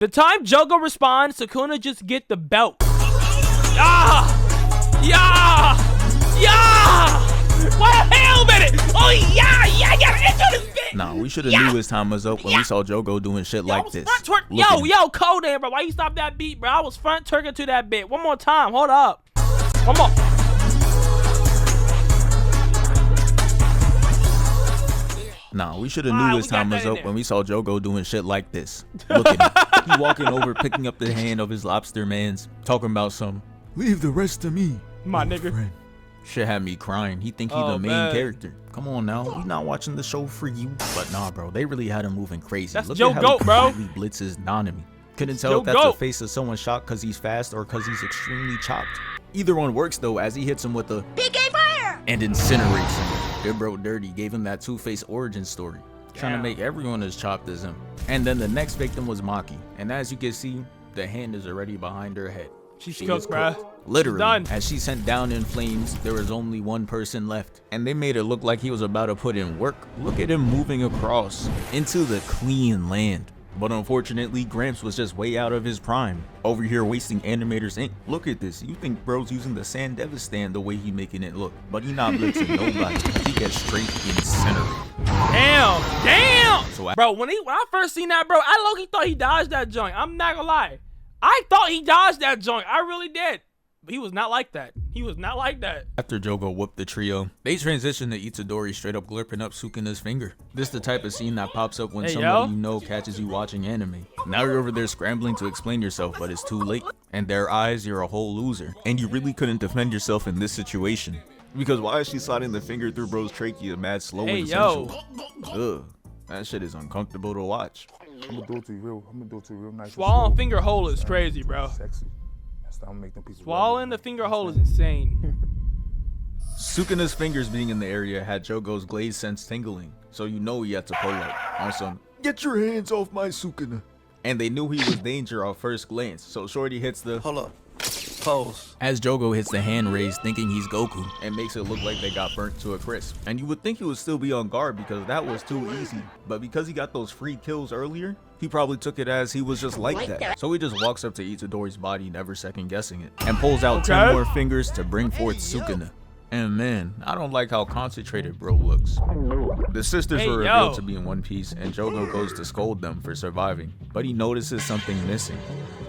The time Jogo responds, Sukuna just get the belt. Yeah! Yeah! Yeah! What the hell minute? Oh yeah! Yeah! Get into this bitch! Nah, we should have knew his time was up when we saw Jogo doing shit like this. Yo, Conan, bro. Why you stop that beat, bro? I was front twerking to that bit. One more time. Hold up. One more. Nah, we should have knew his time was up when we saw Jogo doing shit like this. Look at him. He walking over, picking up the hand of his lobster mans, talking about some, leave the rest to me, my nigga. Friend. Shit had me crying. He think he the main character. Come on now, we not watching the show for you. But nah, bro, they really had him moving crazy. That's Look Jogo, at how he bro. completely blitz his enemy. Couldn't tell if that's the face of someone shocked because he's fast or because he's extremely chopped. Either one works though, as he hits him with a PK fire and incinerates him. Good bro Dirty gave him that Two-Face origin story, trying to make everyone as chopped as him. And then the next victim was Maki, and as you can see, the hand is already behind her head. She's cooked, bruh. Literally, as she sent down in flames, there was only one person left, and they made it look like he was about to put in work. Look at him moving across into the clean land. But unfortunately, Gramps was just way out of his prime. Over here wasting animators ink. Look at this. You think bro's using the Sand Devastan the way he making it look. But he not blitzing nobody. He gets straight incinerated. Damn. So bro, when I first seen that, bro, I low-key thought he dodged that joint. I'm not gonna lie. I thought he dodged that joint. I really did. But he was not like that. He was not like that. After Jogo whooped the trio, they transition to Itadori straight up glurping up Sukuna's finger. This the type of scene that pops up when somebody you know catches you watching anime. Now you're over there scrambling to explain yourself, but it's too late. In their eyes, you're a whole loser. And you really couldn't defend yourself in this situation. Because why is she sliding the finger through bro's trachea mad slow and sensual? Ugh, that shit is uncomfortable to watch. I'm gonna do it to you real nice. Swallowing finger hole is crazy, bro. Sexy. I'm make them pieces. Swallowing the finger hole is insane. Sukuna's fingers being in the area had Jogo's glaze sense tingling, so you know he had to pull up on some, get your hands off my Sukuna. And they knew he was danger off first glance, so Shorty hits the, hold up, pose. As Jogo hits the hand raised thinking he's Goku, and makes it look like they got burnt to a crisp. And you would think he would still be on guard because that was too easy, but because he got those free kills earlier, he probably took it as he was just like that. So he just walks up to Itadori's body, never second guessing it, and pulls out 10 more fingers to bring forth Sukuna. And man, I don't like how concentrated bro looks. The sisters were revealed to be in one piece, and Jogo goes to scold them for surviving, but he notices something missing.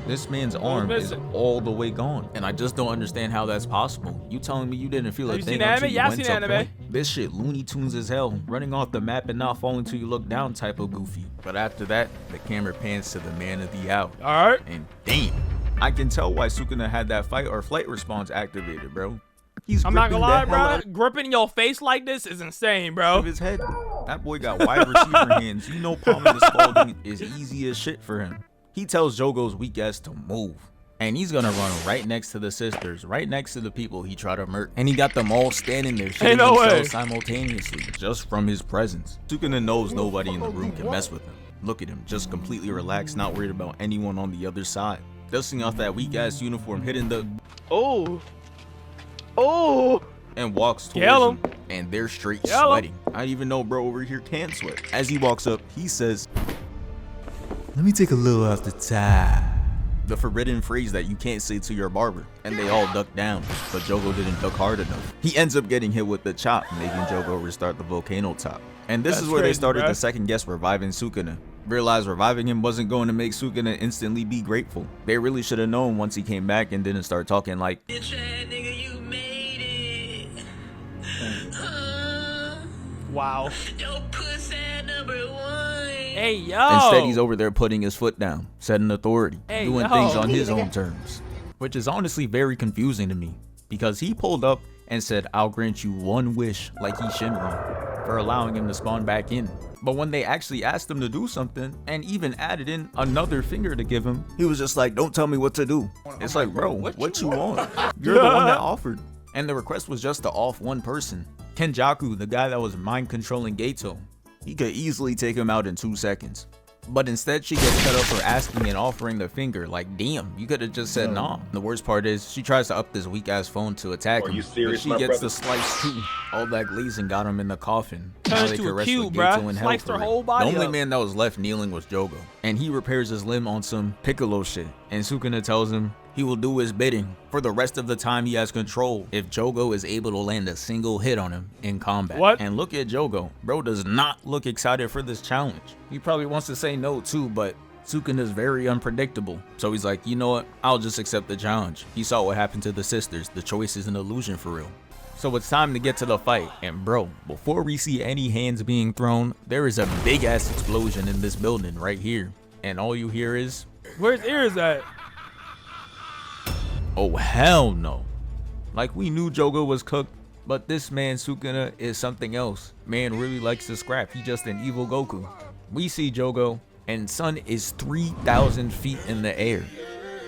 This man's arm is all the way gone, and I just don't understand how that's possible. You telling me you didn't feel a thing until you went to point? This shit Looney Tunes as hell, running off the map and not falling till you look down type of goofy. But after that, the camera pans to the man of the hour. Alright. And damn, I can tell why Sukuna had that fight or flight response activated, bro. I'm not gonna lie, bro. Gripping your face like this is insane, bro. Of his head. That boy got wide receiver hands. You know palming the scalding is easy as shit for him. He tells Jogo's weak ass to move. And he's gonna run right next to the sisters, right next to the people he tried to murk. And he got them all standing there shitting themselves simultaneously, just from his presence. Sukuna knows nobody in the room can mess with him. Look at him, just completely relaxed, not worried about anyone on the other side. Dusting off that weak ass uniform, hitting the and walks towards him, and they're straight sweating. I even know bro over here can't sweat. As he walks up, he says, let me take a little off the top. The forbidden phrase that you can't say to your barber. And they all duck down, but Jogo didn't duck hard enough. He ends up getting hit with the chop, making Jogo restart the volcano top. And this is where they started to second guess reviving Sukuna. Realized reviving him wasn't going to make Sukuna instantly be grateful. They really should have known once he came back and didn't start talking like, bitch ass nigga, you made it. Wow. Yo, pussy #1. Hey, yo. Instead, he's over there putting his foot down, setting authority, doing things on his own terms. Which is honestly very confusing to me, because he pulled up and said, I'll grant you one wish like he's Shinron, for allowing him to spawn back in. But when they actually asked him to do something, and even added in another finger to give him, he was just like, don't tell me what to do. It's like, bro, what you want? You're the one that offered. And the request was just to off one person. Kenjaku, the guy that was mind controlling Gato. He could easily take him out in 2 seconds. But instead, she gets cut up for asking and offering the finger. Like, damn, you could have just said nah. The worst part is, she tries to up this weak ass phone to attack him. But she gets the slice too. All that glazing got him in the coffin. turned they into could a wrestle cube, Gato bruh. in hell Sliced for her real. whole body The only up. man that was left kneeling was Jogo, and he repairs his limb on some Piccolo shit. And Sukuna tells him he will do his bidding for the rest of the time he has control if Jogo is able to land a single hit on him in combat. What? And look at Jogo. Bro does not look excited for this challenge. He probably wants to say no too, but Sukuna is very unpredictable. So he's like, you know what? I'll just accept the challenge. He saw what happened to the sisters. The choice is an illusion for real. So it's time to get to the fight. And bro, before we see any hands being thrown, there is a big ass explosion in this building right here. And all you hear is, Where's ears at? oh hell no. Like we knew Jogo was cooked, but this man Sukuna is something else. Man really likes to scrap. He just an evil Goku. We see Jogo, and son is 3,000 feet in the air,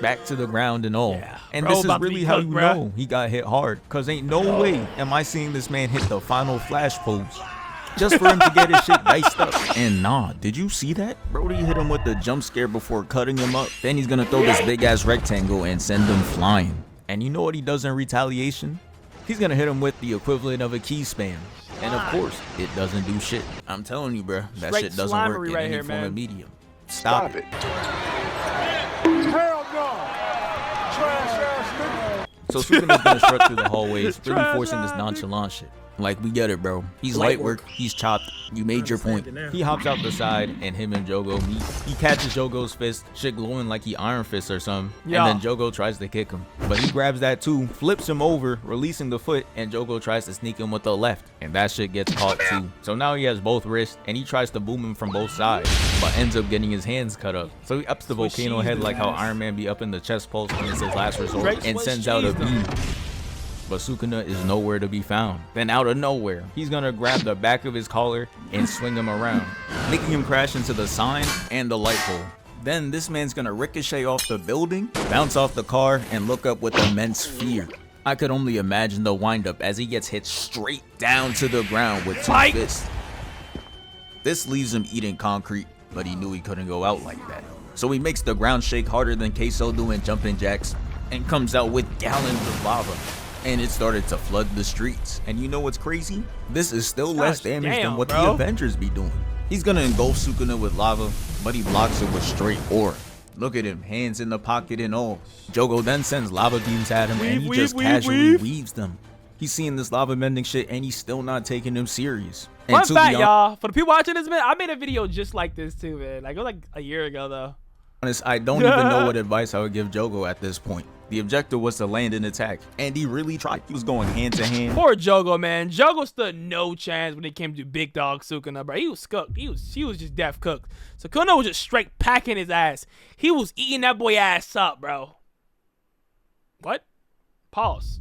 back to the ground and all. Yeah, And bro this is about to be really how cooked, you bruh. know he got hit hard, cause ain't no way am I seeing this man hit the final flash pose just for him to get his shit diced up. And nah, did you see that? Brody hit him with the jump scare before cutting him up. Then he's gonna throw this big ass rectangle and send him flying. And you know what he does in retaliation? He's gonna hit him with the equivalent of a key spam. And of course, it doesn't do shit. I'm telling you, bro, that Straight shit doesn't work slimery in right any here, form man. of medium. Stop it. Hell no. Trash ass nigga. So Sukuna's gonna strut through the hallways, really Trash forcing this ass nonchalant shit. Like, we get it, bro. He's light work, he's chopped. You made your point. He hops out the side, and him and Jogo meet. He catches Jogo's fist, shit glowing like he Iron Fist or something. Yeah. And then Jogo tries to kick him. But he grabs that too, flips him over, releasing the foot, and Jogo tries to sneak him with the left. And that shit gets caught too. So now he has both wrists, and he tries to boom him from both sides, but ends up getting his hands cut up. So he ups the volcano head like how Iron Man be up in the chest pulse when it's his last resort, Straight and Swiss sends out a cheese, though. beam. But Sukuna is nowhere to be found. Then out of nowhere, he's gonna grab the back of his collar and swing him around, making him crash into the sign and the light pole. Then this man's gonna ricochet off the building, bounce off the car, and look up with immense fear. I could only imagine the windup as he gets hit straight down to the ground with two Fight. fists. This leaves him eating concrete, but he knew he couldn't go out like that. So he makes the ground shake harder than Queso doing jumping jacks and comes out with gallons of lava. And it started to flood the streets. And you know what's crazy? This is still less Gosh, damage damn, than what the bro. Avengers be doing. He's gonna engulf Sukuna with lava, but he blocks it with straight aura. Look at him, hands in the pocket and all. Jogo then sends lava beams at him, and he Weave, just weave, casually weave. weaves them. He's seeing this lava bending shit, and he's still not taking him serious. Fun And to be fact, hon- y'all. For the people watching this, man, I made a video just like this too, man. Like it was like a year ago though. honest, I don't even know what advice I would give Jogo at this point. The objective was to land an attack, and he really tried. He was going hand to hand. Poor Jogo, man. Jogo stood no chance when it came to big dog Sukuna, bro. He was cooked. He was just deaf cooked. Sukuna was just straight packing his ass. He was eating that boy ass up, bro. What? Pause.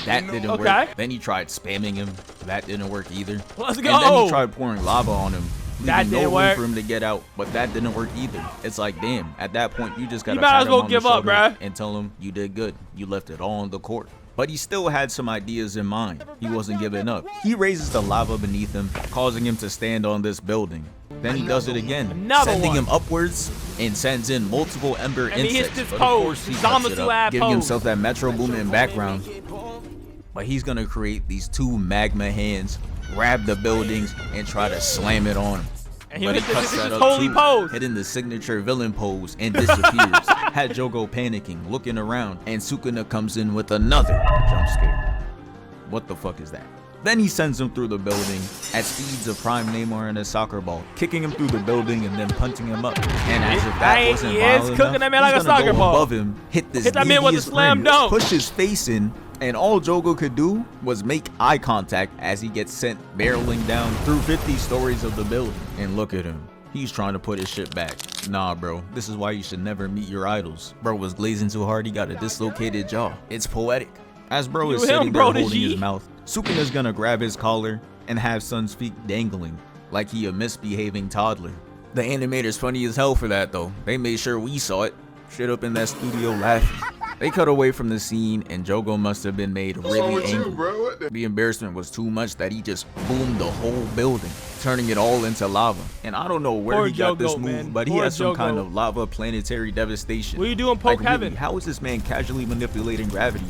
That didn't Okay. work. Then he tried spamming him. That didn't work either. Let's And then go. he tried pouring lava on him. That leaving no didn't room work. for him to get out, but that didn't work either. It's like, damn, at that point, you just gotta might pat as him well on give the up, shoulder bruh. and tell him you did good. You left it all on the court. But he still had some ideas in mind. He wasn't giving up. He raises the lava beneath him, causing him to stand on this building. Then he does it again, Another sending one. him upwards and sends in multiple ember And he hits insects. this But of pose, course he his cuts it Zamasu up, ad giving pose. himself that Metro Boomin background. But he's gonna create these two magma hands, grab the buildings, and try to slam it on him. And he But hit he cuts this that up holy too, pose. hitting the signature villain pose and disappears. Had Jogo panicking, looking around, and Sukuna comes in with another jump scare. What the fuck is that? Then he sends him through the building at speeds of Prime Neymar in a soccer ball, kicking him through the building and then punching him up. And as if that He wasn't is violent cooking enough, that man like he's a gonna soccer go ball. above him, hit this Hit that man with a devious slam rim, dunk. push his face in, and all Jogo could do was make eye contact as he gets sent barreling down through 50 stories of the building. And look at him. He's trying to put his shit back. Nah, bro. This is why you should never meet your idols. Bro was glazing too hard, he got a dislocated jaw. It's poetic. As bro is You him, sitting bro, there the holding G? his mouth, Sukuna's gonna grab his collar and have Sun's feet dangling like he a misbehaving toddler. The animator's funny as hell for that though. They made sure we saw it. Straight up in that studio laughing. They cut away from the scene and Jogo must have been made really angry. The embarrassment was too much that he just boomed the whole building, turning it all into lava. And I don't know where Poor he got this Jogo, move, man. but he Poor has some kind Jogo. of lava planetary devastation. What are you doing, Poke Like, really, Heaven? how is this man casually manipulating gravity?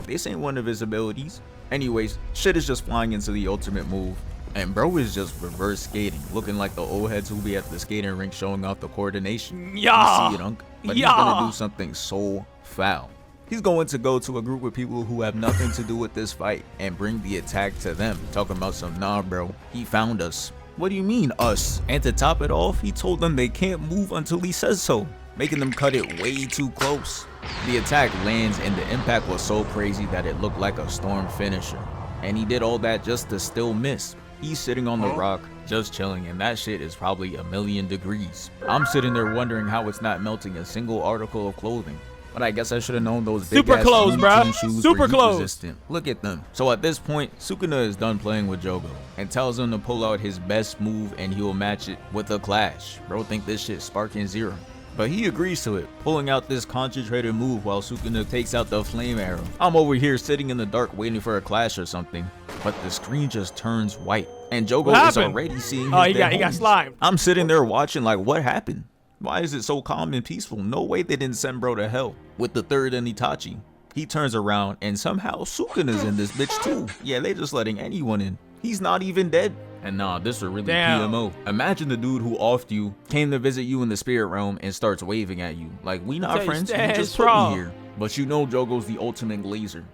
This ain't one of his abilities. Anyways, shit is just flying into the ultimate move. And bro is just reverse skating, looking like the old heads who be at the skating rink showing off the coordination. Yeah. You see it, Unc? But Yeah. he's gonna do something so foul. He's going to go to a group of people who have nothing to do with this fight and bring the attack to them. Talking about some, nah bro, he found us. What do you mean us? And to top it off, he told them they can't move until he says so, making them cut it way too close. The attack lands and the impact was so crazy that it looked like a storm finisher. And he did all that just to still miss. He's sitting on the rock, just chilling, and that shit is probably 1,000,000 degrees. I'm sitting there wondering how it's not melting a single article of clothing. But I guess I should have known those big Super ass clothes, Looney bruh. Tunes shoes Super were heat clothes. resistant. Look at them. So at this point, Sukuna is done playing with Jogo and tells him to pull out his best move and he will match it with a clash. Bro think this shit sparking zero. But he agrees to it, pulling out this concentrated move while Sukuna takes out the flame arrow. I'm over here sitting in the dark waiting for a clash or something, but the screen just turns white and Jogo What is happened? already seeing his Oh, he dead got homies. slimed. I'm sitting there watching like, what happened? Why is it so calm and peaceful? No way they didn't send bro to hell. With the third and Itachi, he turns around and somehow Sukuna's in this bitch too. Yeah, they just letting anyone in. He's not even dead. And nah, this is really Damn. PMO. Imagine the dude who offed you, came to visit you in the spirit realm and starts waving at you. Like, we not Tell you friends, you stand just put strong. me here. But you know Jogo's the ultimate glazer.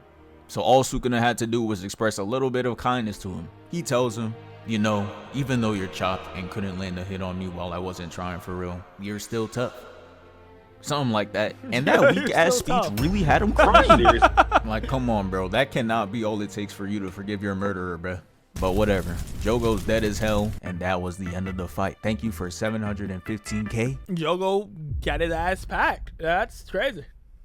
So all Sukuna had to do was express a little bit of kindness to him. He tells him, you know, even though you're chopped and couldn't land a hit on me while I wasn't trying for real, you're still tough. Something like that. And that You're weak ass still speech tough. really had him crying. Like, come on, bro. That cannot be all it takes for you to forgive your murderer, bro. But whatever. Jogo's dead as hell, and that was the end of the fight. Thank you for 715K. Jogo got his ass packed. That's crazy.